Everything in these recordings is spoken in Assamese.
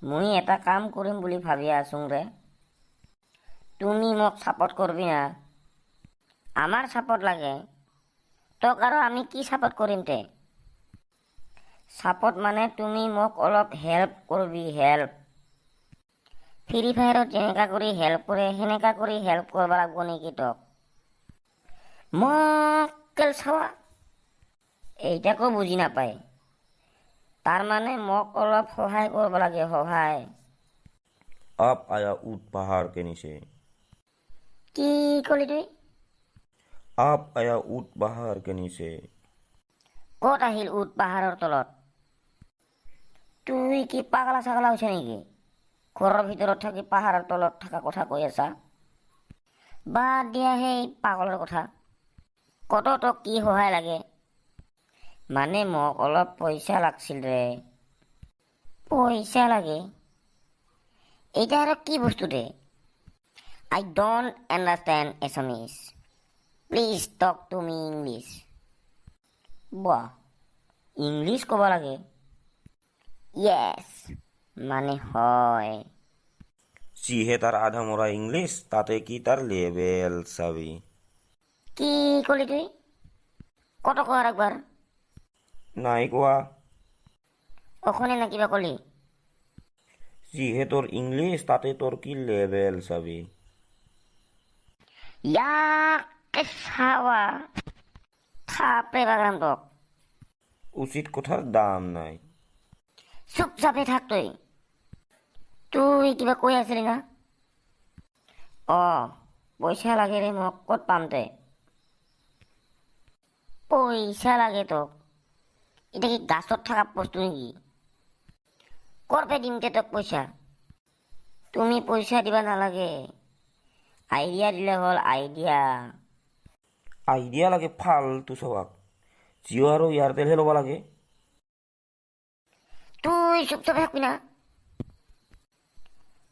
মই এটা কাম কৰিম বুলি ভাবি আছোঁ ৰে। তুমি মোক ছাপোৰ্ট কৰিবি না? আমাৰ ছাপোৰ্ট লাগে। তোক আৰু আমি কি ছাপোৰ্ট কৰিম তে? ছাপোৰ্ট মানে তুমি মোক অলপ হেল্প কৰিবি, হেল্প। ফ্ৰী ফায়াৰত যেনেকা কৰি হেল্প কৰে সেনেকা কৰি হেল্প কৰিব লাগিব নেকি তোক? মোক কেল চাৱা এইটাকো বুজি নাপায়। তাৰমানে মোক অলপ সহায় কৰিব লাগে, সহায়। आप आया ऊट पहाड़ के नीचे। কি কলি তুই? आप आया ऊट पहाड़ के नीचे। ক'ত আহিল উট পাহাৰৰ তলত? তুই কি পাগলা ছাগলা হৈছে নেকি? ঘৰৰ ভিতৰত থাকি পাহাৰৰ তলত থকা কথা কৈ আছা? বাদ দিয়া সেই পাগলৰ কথা। কত তোক কি সহায় লাগে? মানে মোক অলপ পইচা লাগছিল ৰে। পইচা লাগে? এইটা আৰু কি বস্তু দে? I don't understand Assamese. Please talk to me English. বাহ, ইংলিছ ক'ব লাগে? Yes, মানে হয়। যিহে তাৰ আধা মৰা ইংলিছ তাতে কি তাৰ লেবেল চাবি। কি কলি তুই? কত কয় আৰ একবাৰ? নাই কোৱা। অখনে না কিবা কলি? যিহে তোৰ ইংলিছ তাতে তোৰ কি লেবেল চাবি। ইয়াকে চাওয়া থাপড়ে বাগাম তোক। উচিত কথাৰ দাম নাই। চুপচাপে থাক তুই। তুই কিবা কৈ আছিলি না? পইচা লাগে রে মোক, ক'ত পাম তে? পইচা লাগে তোক? এটা কি গাছত থাকা বস্তু নেকি? কৰপে দিম তে তোক পইচা? তুমি পইচা দিবা নালাগে, আইডিয়া দিলে হ'ল, আইডিয়া। আইডিয়া লাগে ফাল্টু চবাক। জিঅ' আৰু এয়াৰটেলহে ল'ব লাগে। তুই চুপচাপে থাকবি না?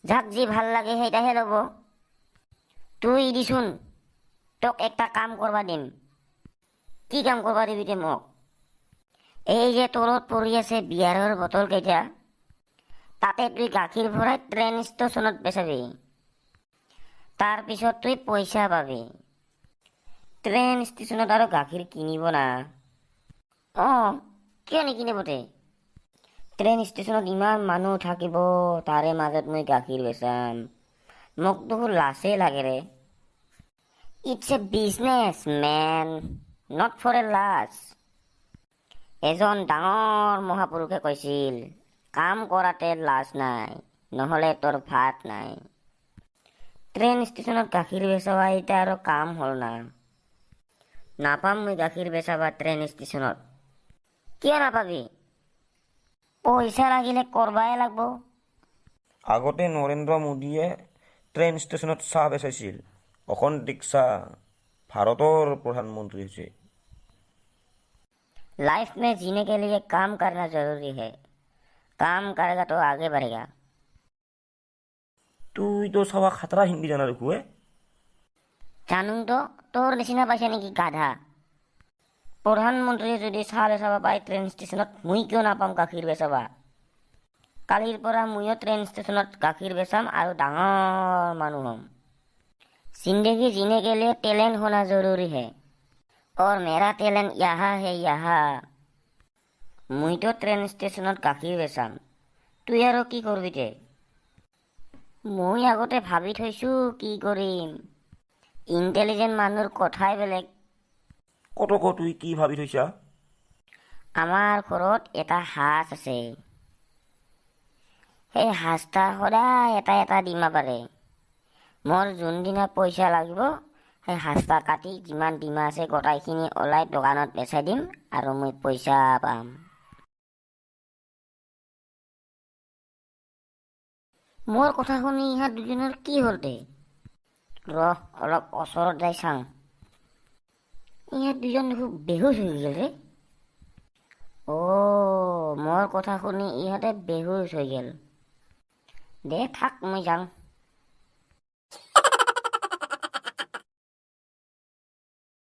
যাক যি ভাল লাগে সেইটাহে ল'ব। তুই দিছোন তোক একটা কাম করবা দিম। কি কাম করবা দিবি তে মোক? এই যে তলত পৰি আছে বিয়াৰৰ বটল কেইটা, তাতে তুই গাখীৰ ভৰাই ট্ৰেইন ষ্টেচনত বেচাবি। তাৰপিছত তুই পইচা পাবি। ট্ৰেইন ষ্টেচনত আৰু গাখীৰ কিনিব না? কিয় নিকিনিব তে? ট্ৰেইন ষ্টেচনত ইমান মানুহ থাকিব, তাৰে মাজত মই গাখীৰ বেচাম। মোক দেখোন লাজেই লাগে ৰে। It's a business man, not for a লাজ। এজন ডাঙৰ মহাপুৰুষে কৈছিল, কাম কৰাতে লাজ নাই, নহলে তোৰ ভাত নাই। ট্ৰেইন ষ্টেচনত গাখীৰ বেচাবা এতিয়া আৰু কাম হ'ল না। নাপাম মই গাখীৰ বেচাবা ট্ৰেইন ষ্টেচনত। কিয় নাপাবি? পইচা লাগিলে কৰবাই লাগব। আগতে নৰেন্দ্ৰ মোদীয়ে ট্ৰেইন ষ্টেচনত চাহ বেচাইছিল। অখন ৰিক্সা ভাৰতৰ প্ৰধানমন্ত্ৰী হৈছে। लाइफ में जीने के लिए काम करना जरूरी है। काम करेगा तो आगे बढ़ेगा। তুই তো চাবা খাতৰা হিন্দী জানা দেখুৱে। জানুং তো, তোৰ নিচিনা পাইছে নেকি গাধা? প্ৰধানমন্ত্ৰীয়ে যদি চাহ বেচাবা পায় ট্ৰেইন ষ্টেচনত, মই কিয় নাপাম গাখীৰ বেচাবা? কালিৰ পৰা ময়ো ট্ৰেইন ষ্টেচনত গাখীৰ বেচাম আৰু ডাঙৰ মানুহ হ'ম। जिंदगी जीने के लिए टैलेंट होना जरूरी है, और मेरा टैलेंट यहाँ है यहाँ। মইতো ট্ৰেইন ষ্টেচনত গাখীৰ বেচাম, তুই আৰু কি কৰবি তে? মই আগতে ভাবি থৈছো কি কৰিম। ইণ্টেলিজেণ্ট মানুহৰ কথাই বেলেগ। কত তুই কি ভাবি থৈছা? আমাৰ ঘৰত এটা হাঁস আছে। সেই হাঁসটা সদায় এটা এটা ডিমা পাৰে। মোৰ যোনদিনা পইচা লাগিব, সেই হাঁসটা কাটি যিমান ডিমা আছে গোটাইখিনি ওলাই দোকানত বেচাই দিম আৰু মই পইচা পাম। মোৰ কথা শুনি ইহঁত দুজনৰ কি হ'ল দে? ৰহ অলপ ওচৰত যাই চাং। ইহঁত দুজন দেখোন বেহুচ হৈ গ'ল ৰে। মোৰ কথা শুনি ইহঁতে বেহুচ হৈ গ'ল। দে থাক, মই যাং।